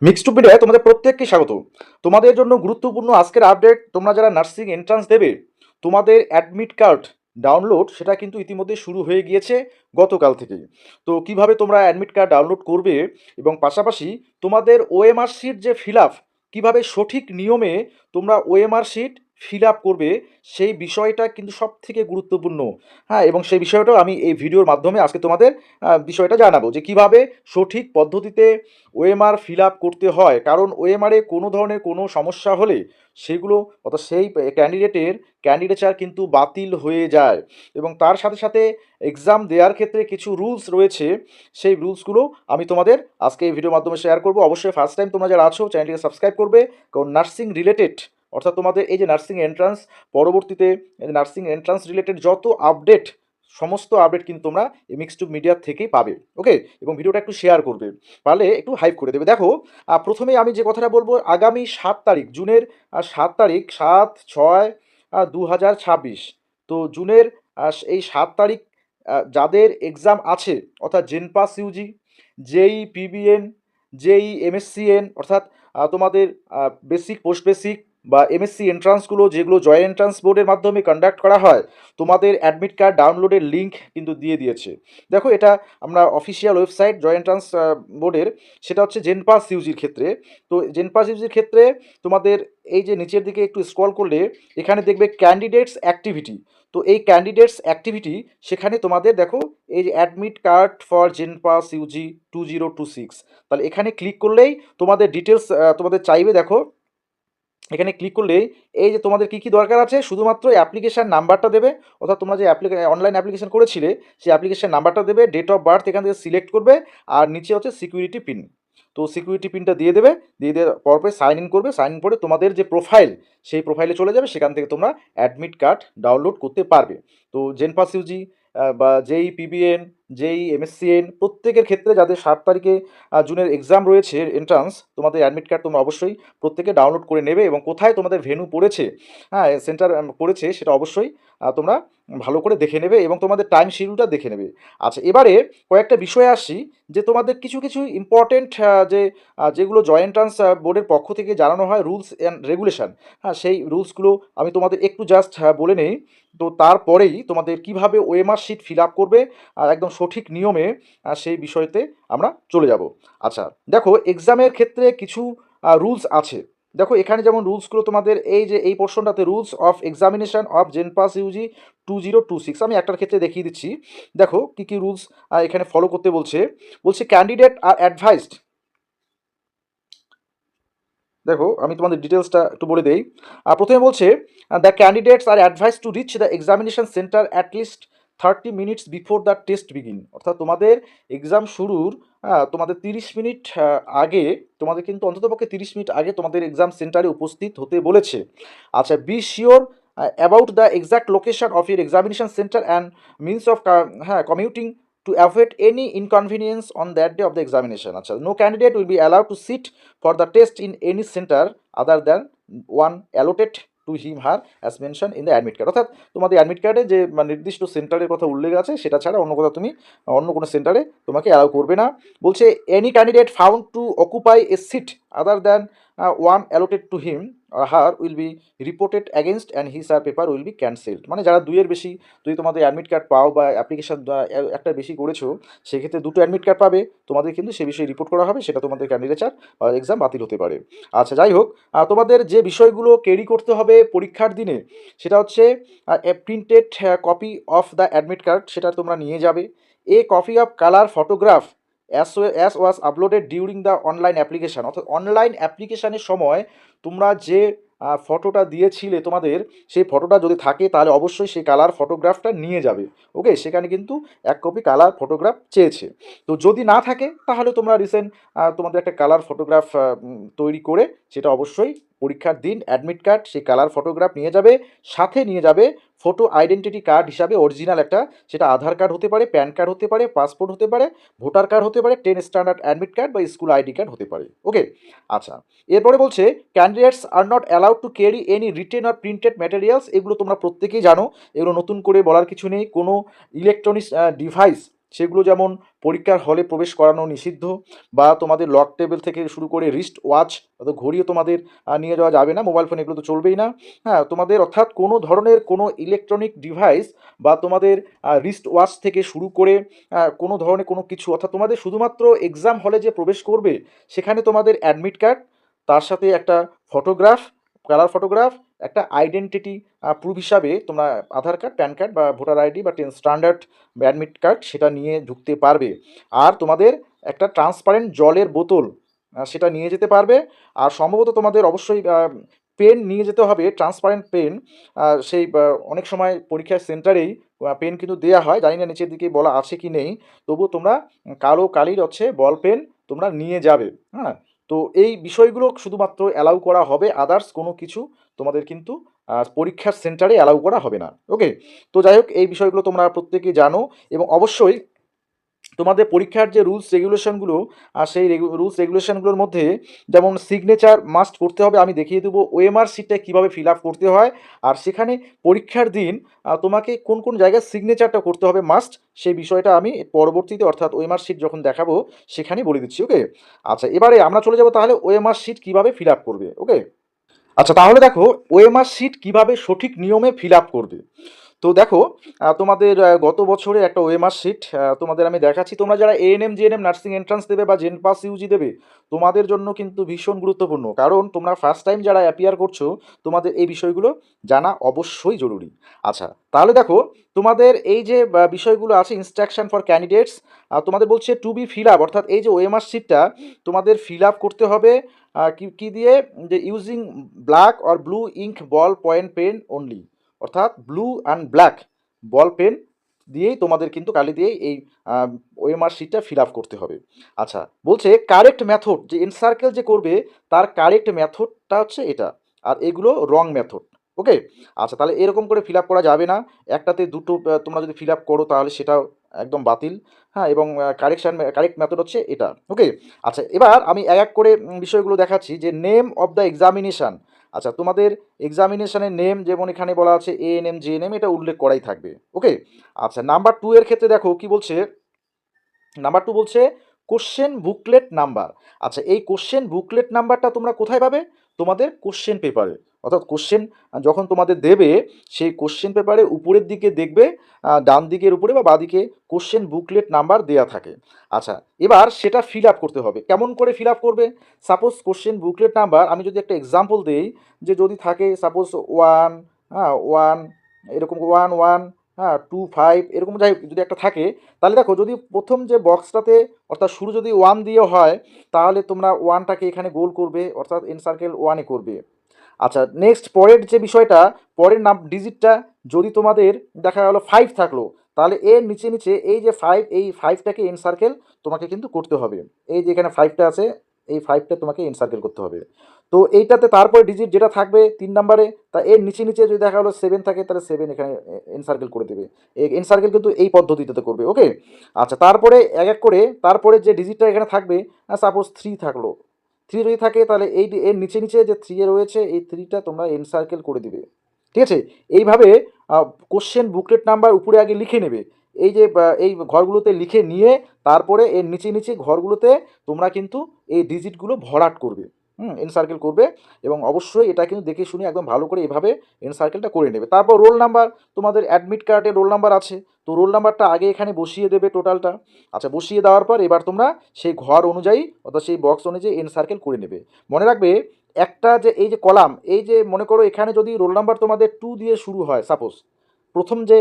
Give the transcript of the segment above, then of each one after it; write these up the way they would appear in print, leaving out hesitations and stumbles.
Mixed মিডিয়ায় তোমাদের প্রত্যেককে স্বাগত। তোমাদের জন্য গুরুত্বপূর্ণ আজকের আপডেট। তোমরা যারা নার্সিং এন্ট্রান্স দেবে, তোমাদের অ্যাডমিট কার্ড ডাউনলোড সেটা কিন্তু ইতিমধ্যে শুরু হয়ে গিয়েছে গতকাল থেকেই। তো কিভাবে তোমরা অ্যাডমিট কার্ড ডাউনলোড করবে এবং পাশাপাশি তোমাদের ওএমআর শিট যে ফিল আপ, কীভাবে সঠিক নিয়মে তোমরা ওএমআর শিট ফিল আপ করবে, সেই বিষয়টা কিন্তু সব থেকে গুরুত্বপূর্ণ। হ্যাঁ, এবং সেই বিষয়টাও আমি এই ভিডিওর মাধ্যমে আজকে তোমাদের বিষয়টা জানাবো যে কিভাবে সঠিক পদ্ধতিতে ওএমআর ফিল আপ করতে হয়। কারণ ওএমআরে কোনো ধরনের কোনো সমস্যা হলে সেগুলো অর্থাৎ সেই ক্যান্ডিডেটের ক্যান্ডিডেচার কিন্তু বাতিল হয়ে যায়। এবং তার সাথে সাথে এক্সাম দেওয়ার ক্ষেত্রে কিছু রুলস রয়েছে, সেই রুলসগুলো আমি তোমাদের আজকে এই ভিডিওর মাধ্যমে শেয়ার করবো। অবশ্যই ফার্স্ট টাইম তোমরা যারা আছো চ্যানেলটিকে সাবস্ক্রাইব করবে, কারণ নার্সিং রিলেটেড অর্থাৎ তোমাদের এই যে নার্সিং এন্ট্রান্স, পরবর্তীতে নার্সিং এন্ট্রান্স রিলেটেড যত আপডেট, সমস্ত আপডেট কিন্তু তোমরা এই মিক্সড মিডিয়া থেকেই পাবে। ওকে, এবং ভিডিওটা একটু শেয়ার করবে, পারলে একটু হাইপ করে দেবে। দেখো, প্রথমেই আমি যে কথাটা বলবো, আগামী 7 তারিখ জুনের, 7 তারিখ, 7/6/2026, তো জুনের এই 7 তারিখ যাদের এক্সাম আছে অর্থাৎ জেনপাস ইউজি, জেই পিবিএন, জেই এমএসসিএন অর্থাৎ তোমাদের বেসিক পোস্ট বেসিক বা এমএসসি এন্ট্রান্সগুলো যেগুলো জয়েন্ট এন্ট্রান্স বোর্ডের মাধ্যমে কন্ডাক্ট করা হয়, তোমাদের অ্যাডমিট কার্ড ডাউনলোডের লিঙ্ক কিন্তু দিয়ে দিয়েছে। দেখো, এটা আমরা অফিসিয়াল ওয়েবসাইট জয়েন্ট এন্ট্রান্স বোর্ডের, সেটা হচ্ছে জেনপাস ইউজির ক্ষেত্রে। তো জেনপাস ইউজির ক্ষেত্রে তোমাদের এই যে নিচের দিকে একটু স্ক্রল করলে এখানে দেখবে ক্যান্ডিডেটস অ্যাক্টিভিটি। তো এই ক্যান্ডিডেটস অ্যাক্টিভিটি, সেখানে তোমাদের দেখো এই যে admit card for JENPAS UG 2026, তাহলে এখানে ক্লিক করলেই তোমাদের ডিটেলস তোমাদের চাইবে। দেখো, এখানে ক্লিক করলে এই যে তোমাদের কী কী দরকার আছে, শুধুমাত্র অ্যাপ্লিকেশান নাম্বারটা দেবে, অর্থাৎ তোমরা যে অনলাইন অ্যাপ্লিকেশন করেছিলে সেই অ্যাপ্লিকেশান নাম্বারটা দেবে, ডেট অফ বার্থ এখান থেকে সিলেক্ট করবে, আর নিচে হচ্ছে সিকিউরিটি পিন। তো সিকিউরিটি পিনটা দিয়ে দেবে, দিয়ে দেওয়ার পরে সাইন ইন করবে, সাইন ইন করে তোমাদের যে প্রোফাইল, সেই প্রোফাইলে চলে যাবে, সেখান থেকে তোমরা অ্যাডমিট কার্ড ডাউনলোড করতে পারবে। তো জেনপাস ইউজি বা যেই পিবিএন, যেই এমএসসিএন, প্রত্যেকের ক্ষেত্রে যাদের 7 তারিখে জুনের এক্সাম রয়েছে এন্ট্রান্স, তোমাদের অ্যাডমিট কার্ড তোমরা অবশ্যই প্রত্যেকে ডাউনলোড করে নেবে। এবং কোথায় তোমাদের ভেন্যু পড়েছে, হ্যাঁ সেন্টার পড়েছে, সেটা অবশ্যই তোমরা ভালো করে দেখে নেবে এবং তোমাদের টাইম শিডিউলটা দেখে নেবে। আচ্ছা, এবারে কয়েকটা বিষয়ে আসি, যে তোমাদের কিছু কিছু ইম্পর্টেন্ট যেগুলো জয়েন্ট এন্ট্রান্স বোর্ডের পক্ষ থেকে জানানো হয়, রুলস অ্যান্ড রেগুলেশন। হ্যাঁ, সেই রুলসগুলো আমি তোমাদের একটু জাস্ট বলে নেই। তো তারপরেই তোমাদের কিভাবে ওএমআর শিট ফিল আপ করবে আর একদম সঠিক নিয়মে, সেই বিষয়তে আমরা চলে যাব। আচ্ছা, দেখো এক্সামের ক্ষেত্রে কিছু রুলস আছে। দেখো এখানে যেমন রুলসগুলো তোমাদের এই যে এই পোর্শনটাতে, rules of examination of JENPAS UG 2026, আমি একটার ক্ষেত্রে দেখিয়ে দিচ্ছি। দেখো কী কী রুলস এখানে ফলো করতে বলছে। বলছে ক্যান্ডিডেট আর অ্যাডভাইসড। দেখো আমি তোমাদের ডিটেলসটা একটু বলে দেই। প্রথমে বলছে the candidates are advice to reach the examination centre at least 30 minutes before the test begin. অর্থাৎ তোমাদের এক্সাম শুরুর তোমাদের 30 মিনিট আগে, তোমাদের কিন্তু অন্ততপক্ষে 30 মিনিট আগে তোমাদের এক্সাম সেন্টারে উপস্থিত হতে বলেছে। আচ্ছা, be sure about the exact location of your examination centre and means of commuting to avoid any inconvenience on that day of the examination. আচ্ছা, no candidate will be allowed to sit for the test in any center other than one allotted to him her as mentioned in the admit card। অর্থাৎ তোমাদের admit কার্ডে যে নির্দিষ্ট সেন্টারের কথা উল্লেখ আছে, সেটা ছাড়া অন্য কোথাও তুমি অন্য কোনো সেন্টারে তোমাকে অ্যালাউ করবে না। বলছে any candidate found to occupy a seat other than one allotted to him or her will be reported against and his or paper will be cancelled। মানে যারা দুইয়ের বেশি, যদি তোমাদের অ্যাডমিট কার্ড পাও বা অ্যাপ্লিকেশন একটা বেশি করেছো, সেক্ষেত্রে দুটো অ্যাডমিট কার্ড পাবে, তোমাদের কিন্তু সে বিষয়ে রিপোর্ট করা হবে, সেটা তোমাদের ক্যান্ডিডেচার বা এক্সাম বাতিল হতে পারে। আচ্ছা, যাই হোক, তোমাদের যে বিষয়গুলো ক্যারি করতে হবে পরীক্ষার দিনে, সেটা হচ্ছে printed copy of the admit card, সেটা তোমরা নিয়ে যাবে। A copy of colour photograph as was uploaded during the online application. অর্থাৎ অনলাইন অ্যাপ্লিকেশানের সময় তোমরা যে ফটোটা দিয়েছিলে তোমাদের, সেই ফটোটা যদি থাকে তাহলে অবশ্যই সেই কালার ফটোগ্রাফটা নিয়ে যাবে। ওকে, সেখানে কিন্তু 1 কপি কালার ফটোগ্রাফ চেয়েছে। তো যদি না থাকে তাহলে তোমরা রিসেন্ট তোমাদের একটা কালার ফটোগ্রাফ তৈরি করে সেটা অবশ্যই পরীক্ষার দিন অ্যাডমিট কার্ড, সেই কালার ফটোগ্রাফ নিয়ে যাবে। সাথে নিয়ে যাবে ফটো আইডেন্টিটি কার্ড হিসাবে অরিজিনাল একটা, সেটা আধার কার্ড হতে পারে, প্যান কার্ড হতে পারে, পাসপোর্ট হতে পারে, ভোটার কার্ড হতে পারে, 10 স্ট্যান্ডার্ড অ্যাডমিট কার্ড বা স্কুল আইডি কার্ড হতে পারে। ওকে, আচ্ছা, এরপরে বলছে candidates are not allowed to carry any written or printed materials. এগুলো তোমরা প্রত্যেকেই জানো, এগুলো নতুন করে বলার কিছু নেই। কোনো ইলেকট্রনিক্স ডিভাইস সেগুলো যেমন পরীক্ষার হলে প্রবেশ করানো নিষিদ্ধ, বা তোমাদের লক টেবিল থেকে শুরু করে রিস্ট ওয়াচ অর্থাৎ ঘড়িও তোমাদের নিয়ে যাওয়া যাবে না, মোবাইল ফোন এগুলো তো চলবেই না। হ্যাঁ, তোমাদের অর্থাৎ কোনো ধরনের কোনো ইলেকট্রনিক ডিভাইস বা তোমাদের রিস্ট ওয়াচ থেকে শুরু করে কোনো ধরনের কোনো কিছু, অর্থাৎ তোমাদের শুধুমাত্র এক্সাম হলে যে প্রবেশ করবে সেখানে তোমাদের অ্যাডমিট কার্ড, তার সাথে একটা ফটোগ্রাফ, কালার ফটোগ্রাফ, একটা আইডেন্টিটি প্রুফ হিসাবে তোমরা আধার কার্ড, প্যান কার্ড বা ভোটার আইডি বা স্ট্যান্ডার্ড অ্যাডমিট কার্ড সেটা নিয়ে ঢুকতে পারবে। আর তোমাদের একটা ট্রান্সপারেন্ট জলের বোতল সেটা নিয়ে যেতে পারবে। আর সম্ভবত তোমাদের অবশ্যই পেন নিয়ে যেতে হবে, ট্রান্সপারেন্ট পেন। সেই অনেক সময় পরীক্ষার সেন্টারেই পেন কিন্তু দেওয়া হয়, জানি না নিচের দিকে বলা আছে কি নেই, তবুও তোমরা কালো কালির হচ্ছে বল পেন তোমরা নিয়ে যাবে। হ্যাঁ, তো এই বিষয়গুলো শুধুমাত্র অ্যালাউ করা হবে, আদার্স কোনো কিছু তোমাদের কিন্তু পরীক্ষার সেন্টারে অ্যালাউ করা হবে না। ওকে, তো যাই হোক, এই বিষয়গুলো তোমরা প্রত্যেকে জানো। এবং অবশ্যই তোমাদের পরীক্ষার যে রুলস রেগুলেশনগুলো, আর সেই রুলস রেগুলেশনগুলোর মধ্যে যেমন সিগনেচার মাস্ট করতে হবে, আমি দেখিয়ে দেবো ওএমআর শিটটা কীভাবে ফিল আপ করতে হয়। আর সেখানে পরীক্ষার দিন তোমাকে কোন কোন জায়গায় সিগনেচারটা করতে হবে মাস্ট, সেই বিষয়টা আমি পরবর্তীতে অর্থাৎ ওএমআর শিট যখন দেখাবো সেখানেই বলে দিচ্ছি। ওকে, আচ্ছা, এবারে আমরা চলে যাবো তাহলে ওএমআর শিট কীভাবে ফিল আপ করবে। ওকে, আচ্ছা, তাহলে দেখো ওএমআর শিট কীভাবে সঠিক নিয়মে ফিল আপ করবে। তো দেখো, তোমাদের গত বছরে একটা ওএমআর শিট তোমাদের আমি দেখাচ্ছি। তোমরা যারা এএনএম জিএনএম নার্সিং এন্ট্রান্স দেবে বা জেনপাস ইউজি দেবে, তোমাদের জন্য কিন্তু ভীষণ গুরুত্বপূর্ণ, কারণ তোমরা ফার্স্ট টাইম যারা অ্যাপিয়ার করছো, তোমাদের এই বিষয়গুলো জানা অবশ্যই জরুরি। আচ্ছা, তাহলে দেখো, তোমাদের এই যে বিষয়গুলো আছে ইনস্ট্রাকশন ফর ক্যান্ডিডেটস, তোমাদের বলছে টু বি ফিল আপ, অর্থাৎ এই যে ওএমআর শিটটা তোমাদের ফিল আপ করতে হবে কি কি দিয়ে, যে using black or blue ink ball point pen only, অর্থাৎ blue and black ball pen দিয়েই তোমাদের কিন্তু কালি দিয়েই এই ওএমআর শিটটা ফিল আপ করতে হবে। আচ্ছা, বলছে কারেক্ট মেথড, যে এনসার্কেল যে করবে তার কারেক্ট মেথডটা হচ্ছে এটা, আর এগুলো রং মেথড। ওকে, আচ্ছা, তাহলে এরকম করে ফিল আপ করা যাবে না, একটাতে দুটো তোমরা যদি ফিল আপ করো তাহলে সেটাও একদম বাতিল। হ্যাঁ, এবং কারেক্ট মেথড হচ্ছে এটা। ওকে, আচ্ছা, এবার আমি এক এক করে বিষয়গুলো দেখাচ্ছি। যে নেম অফ দ্য এক্সামিনেশান, আচ্ছা, তোমাদের এক্সামিনেশনের নেম যেমন এখানে বলা আছে এএনএম জেএনএম, এটা উল্লেখ করাই থাকবে। ওকে, আচ্ছা, নাম্বার 2 এর ক্ষেত্রে দেখো কি বলছে। নাম্বার 2 বলছে কোশ্চেন বুকলেট নাম্বার। আচ্ছা, এই কোশ্চেন বুকলেট নাম্বারটা তোমরা কোথায় পাবে? তোমাদের কোশ্চেন পেপারে, অর্থাৎ কোশ্চেন যখন তোমাদের দেবে সেই কোশ্চেন পেপারে উপরের দিকে দেখবে, ডান দিকের উপরে বা বাঁদিকে কোশ্চেন বুকলেট নাম্বার দেয়া থাকে। আচ্ছা, এবার সেটা ফিল আপ করতে হবে। কেমন করে ফিল আপ করবে? সাপোজ কোশ্চেন বুকলেট নাম্বার, আমি যদি একটা এক্সাম্পল দিই, যে যদি থাকে সাপোজ 1, হ্যাঁ 1, এরকম 1 1, হ্যাঁ 2 5, এরকম যাই যদি একটা থাকে, তাহলে দেখো যদি প্রথম যে বক্সটাতে অর্থাৎ শুরু যদি 1 দিয়ে হয়, তাহলে তোমরা 1টাকে এখানে গোল করবে, অর্থাৎ এন সার্কেল 1-এ করবে। আচ্ছা, নেক্সট পরের যে বিষয়টা, পরের নাম ডিজিটটা যদি তোমাদের দেখা গেল 5 থাকলো, তাহলে এর নিচে নিচে এই যে 5, এই 5টাকে এন সার্কেল তোমাকে কিন্তু করতে হবে। এই যে এখানে 5টা আছে, এই 5টা তোমাকে এন সার্কেল করতে হবে। তো এইটাতে তারপরে ডিজিট যেটা থাকবে 3 নাম্বারে, তা এর নিচে নিচে যদি দেখা গেলো 7 থাকে, তাহলে 7 এখানে এন সার্কেল করে দেবে। এই এন সার্কেল কিন্তু এই পদ্ধতিতে করবে। ওকে, আচ্ছা, তারপরে এক এক করে তারপরে যে ডিজিটটা এখানে থাকবে, সাপোজ 3 থাকলো, 3 যদি থাকে তাহলে এই এর নিচে নিচে যে 3 এ রয়েছে এই 3টা তোমরা এন সার্কেল করে দিবে। ঠিক আছে, এইভাবে কোশ্চেন বুকলেট নাম্বার উপরে আগে লিখে নেবে। এই যে এই ঘরগুলোতে লিখে নিয়ে তারপরে এর নিচে নিচে ঘরগুলোতে তোমরা কিন্তু এই ডিজিটগুলো ভরাট করবে, এন সার্কেল করবে। এবং অবশ্যই এটা কিন্তু দেখে শুনে একদম ভালো করে এভাবে এন সার্কেলটা করে নেবে। তারপর রোল নাম্বার, তোমাদের অ্যাডমিট কার্ডে রোল নাম্বার আছে, তো রোল নাম্বারটা আগে এখানে বসিয়ে দেবে টোটালটা। আচ্ছা, বসিয়ে দেওয়ার পর এবার তোমরা সেই ঘর অনুযায়ী অর্থাৎ সেই বক্স অনুযায়ী এন সার্কেল করে নেবে। মনে রাখবে একটা যে এই যে কলাম, এই যে মনে করো এখানে যদি রোল নাম্বার তোমাদের 2 দিয়ে শুরু হয়, সাপোজ প্রথম যে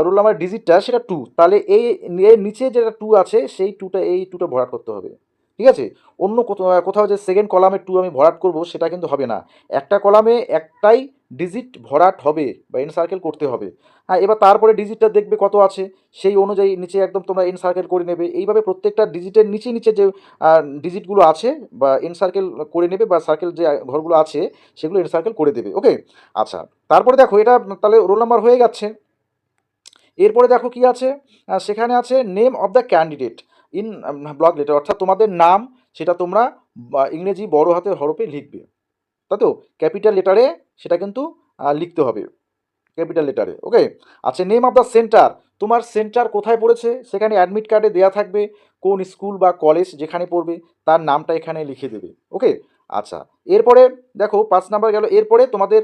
রোল নাম্বার ডিজিটটা সেটা 2, তাহলে এই এর নিচে যেটা 2 আছে সেই 2টা, এই 2টা ভরাট করতে হবে। ঠিক আছে, অন্য কোথাও যে সেকেন্ড কলামে 2 আমি ভরাট করব সেটা কিন্তু হবে না, একটা কলামে একটাই ডিজিট ভরাট হবে বা এন সার্কেল করতে হবে। হ্যাঁ, এবার তারপরে ডিজিটটা দেখবে কত আছে, সেই অনুযায়ী নিচে একদম তোমরা এন সার্কেল করে নেবে। এইভাবে প্রত্যেকটা ডিজিটের নিচে নিচে যে ডিজিটগুলো আছে বা এন সার্কেল করে নেবে, বা সার্কেল যে ঘরগুলো আছে সেগুলো এন সার্কেল করে দেবে। ওকে, আচ্ছা, তারপরে দেখো এটা তাহলে রোল নাম্বার হয়ে যাচ্ছে। এরপরে দেখো কি আছে, সেখানে আছে name of the candidate in block letter, অর্থাৎ তোমাদের নাম সেটা তোমরা ইংরেজি বড় হাতের হরফে লিখবে, তাই তো ক্যাপিটাল লেটারে সেটা কিন্তু লিখতে হবে। ক্যাপিটাল লেটারে। ওকে, আচ্ছা, নেম অফ দ্য সেন্টার, তোমার সেন্টার কোথায় পড়েছে সেখানে অ্যাডমিট কার্ডে দেওয়া থাকবে, কোন স্কুল বা কলেজ যেখানে পড়বে তার নামটা এখানে লিখে দেবে। ওকে, আচ্ছা, এরপরে দেখো 5 নাম্বার গেল। এরপরে তোমাদের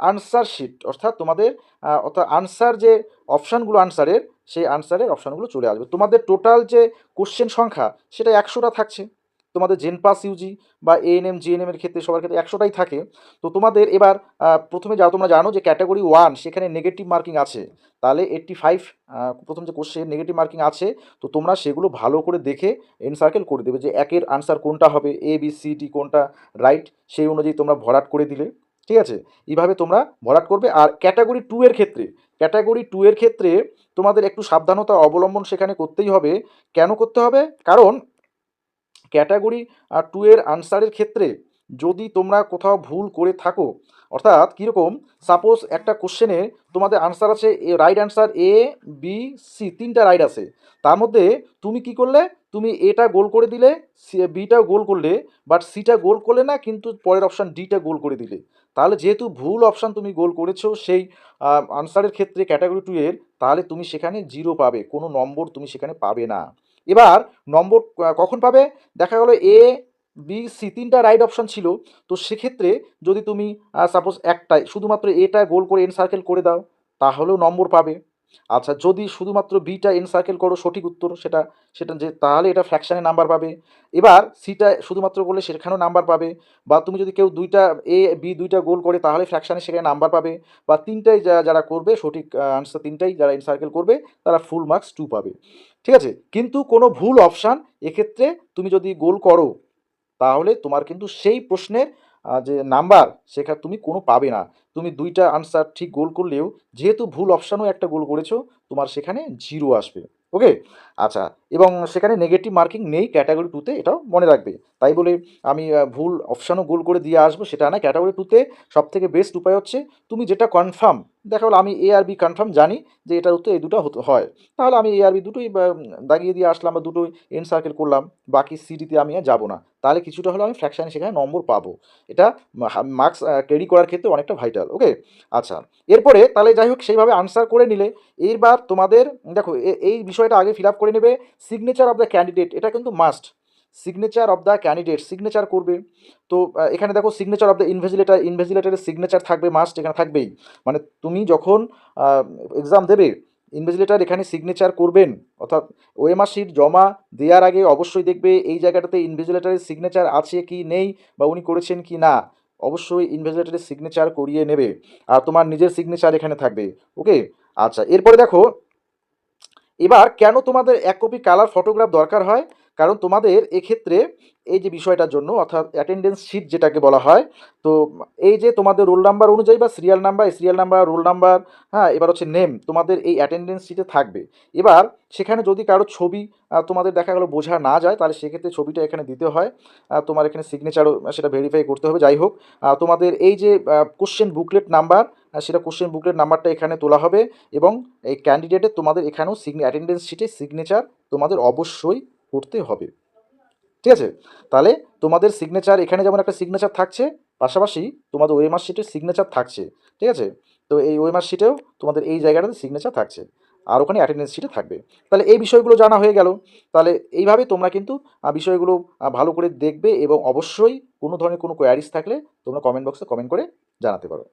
আনসার শিট, অর্থাৎ তোমাদের অর্থাৎ আনসার যে অপশানগুলো আনসারের, সেই আনসারের অপশানগুলো চলে আসবে। তোমাদের টোটাল যে কোশ্চেন সংখ্যা সেটা 100টা থাকছে। তোমাদের জেনপাস ইউজি বা এএনএম জিএনএম এর ক্ষেত্রে সবার ক্ষেত্রে 100টাই থাকে। তো তোমাদের এবার প্রথমে যাও, তোমরা জানো যে ক্যাটাগরি 1 সেখানে নেগেটিভ মার্কিং আছে, তাহলে 85 প্রথম যে কোশ্চেন নেগেটিভ মার্কিং আছে। তো তোমরা সেগুলো ভালো করে দেখে এনসার্কেল করে দেবে যে একের আনসার কোনটা হবে, এ বি সি ডি কোনটা রাইট, সেই অনুযায়ী তোমরা ভরাট করে দিলে। ঠিক আছে, এইভাবে তোমরা ভরাট করবে। আর ক্যাটাগরি 2 এর ক্ষেত্রে, ক্যাটাগরি 2 এর ক্ষেত্রে তোমাদের একটু সাবধানতা অবলম্বন সেখানে করতেই হবে। কেন করতে হবে? কারণ ক্যাটাগরি 2 এর আনসারের ক্ষেত্রে যদি তোমরা কোথাও ভুল করে থাকো, অর্থাৎ কীরকম, সাপোজ একটা কোশ্চেনে তোমাদের আনসার আছে, right answer A B C, 3টা রাইট আছে, তার মধ্যে তুমি কি করলে, তুমি এটা গোল করে দিলে, বিটা গোল করলে, বাট সিটা গোল করলে না, কিন্তু পরের অপশান ডিটা গোল করে দিলে, তাহলে যেহেতু ভুল অপশান তুমি গোল করেছো সেই আনসারের ক্ষেত্রে ক্যাটাগরি 2 এর, তাহলে তুমি সেখানে 0 পাবে, কোনো নম্বর তুমি সেখানে পাবে না। এবার নম্বর কখন পাবে? দেখা গেলো এ বি সি 3টা রাইট অপশান ছিল, তো সেক্ষেত্রে যদি তুমি সাপোজ একটাই শুধুমাত্র এটা গোল করে এন সার্কেল করে দাও, তাহলেও নম্বর পাবে। আচ্ছা, যদি শুধুমাত্র বিটা এন সার্কেল করো সঠিক উত্তর, সেটা সেটা যে তাহলে এটা ফ্র্যাকশানে নাম্বার পাবে। এবার সিটা শুধুমাত্র করলে সেখানেও নাম্বার পাবে। বা তুমি যদি কেউ দুইটা এ বি দুইটা গোল করে তাহলে ফ্র্যাকশানে সেখানে নাম্বার পাবে। বা তিনটাই যারা করবে সঠিক আনসার, তিনটাই যারা এন সার্কেল করবে তারা ফুল মার্কস 2 পাবে। ঠিক আছে, কিন্তু কোনো ভুল অপশান এক্ষেত্রে তুমি যদি গোল করো, তাহলে তোমার কিন্তু সেই প্রশ্নের যে নাম্বার সেখানে তুমি কোনো পাবে না। তুমি দুইটা আনসার ঠিক গোল করলেও যেহেতু ভুল অপশানও একটা গোল করেছো, তোমার সেখানে 0 আসবে। ওকে, আচ্ছা, এবং সেখানে নেগেটিভ মার্কিং নেই ক্যাটাগরি 2তে, এটাও মনে রাখবে। তাই বলে আমি ভুল অপশানও গোল করে দিয়ে আসবো সেটা না। ক্যাটাগরি 2তে সবথেকে বেস্ট উপায় হচ্ছে তুমি যেটা কনফার্ম, দেখা গেলো আমি এ আর বি কনফার্ম জানি যে এটার উত্তর এই দুটো হয়, তাহলে আমি এ আর বি দুটোই দাগিয়ে দিয়ে আসলাম বা দুটোই এন সার্কেল করলাম, বাকি সিডিতে আমি আর যাবো না, তাহলে কিছুটা হলেও আমি ফ্র্যাকশানে সেখানে নম্বর পাবো। এটা মার্কস ক্যারি করার ক্ষেত্রে অনেকটা ভাইটাল। ওকে, আচ্ছা, এরপরে তাহলে যাই হোক সেইভাবে আনসার করে নিলে, এইবার তোমাদের দেখো এই বিষয়টা আগে ফিল আপ করে নেবে। সিগনেচার অফ দ্য ক্যান্ডিডেট, এটা কিন্তু must. Signature of the candidate, signature করবে। তো এখানে দেখো সিগনেচার অফ দ্য ইনভেজিলেটার, ইনভেজিলেটারের সিগনেচার থাকবে, মাস্ট এখানে থাকবেই। মানে তুমি যখন এক্সাম দেবে, ইনভেজিলেটার এখানে সিগনেচার করবেন, অর্থাৎ ওএমআর শিট জমা দেওয়ার আগে অবশ্যই দেখবে এই জায়গাটাতে ইনভিজিলেটরের সিগনেচার আছে কি নেই, বা উনি করেছেন কি না, অবশ্যই ইনভিজিলেটরের সিগনেচার করিয়ে নেবে। আর তোমার নিজের সিগনেচার এখানে থাকবে। ওকে, আচ্ছা, এরপরে দেখো এবার কেন তোমাদের 1 কপি কালার ফটোগ্রাফ দরকার হয়। কারণ তোমাদের এক্ষেত্রে এই যে বিষয়টার জন্য, অর্থাৎ অ্যাটেন্ডেন্স শিট যেটাকে বলা হয়, তো এই যে তোমাদের রোল নাম্বার অনুযায়ী বা সিরিয়াল নাম্বার, রোল নাম্বার, হ্যাঁ, এবার হচ্ছে নেম, তোমাদের এই অ্যাটেন্ডেন্স শিটে থাকবে। এবার সেখানে যদি কারো ছবি তোমাদের দেখা গেলো বোঝা না যায়, তাহলে সেক্ষেত্রে ছবিটা এখানে দিতে হয়। তোমার এখানে সিগনেচারও সেটা ভেরিফাই করতে হবে। যাই হোক, তোমাদের এই যে কোশ্চেন বুকলেট নাম্বার, সেটা কোশ্চেন বুকলেট নাম্বারটা এখানে তোলা হবে। এবং এই ক্যান্ডিডেটের তোমাদের এখানেও অ্যাটেন্ডেন্স শিটে সিগনেচার তোমাদের অবশ্যই করতে হবে। ঠিক আছে, তাহলে তোমাদের সিগনেচার এখানে যেমন একটা সিগনেচার থাকছে, পাশাপাশি তোমাদের ওএমআর শিটের সিগনেচার থাকছে। ঠিক আছে, তো এই ওএমআর শিটেও তোমাদের এই জায়গাটাতে সিগনেচার থাকছে, আর ওখানে অ্যাটেন্ডেন্স শিটে থাকবে। তাহলে এই বিষয়গুলো জানা হয়ে গেল। তাহলে এইভাবে তোমরা কিন্তু বিষয়গুলো ভালো করে দেখবে, এবং অবশ্যই কোনো ধরনের কোনো কোয়ারিজ থাকলে তোমরা কমেন্ট বক্সে কমেন্ট করে জানাতে পারো।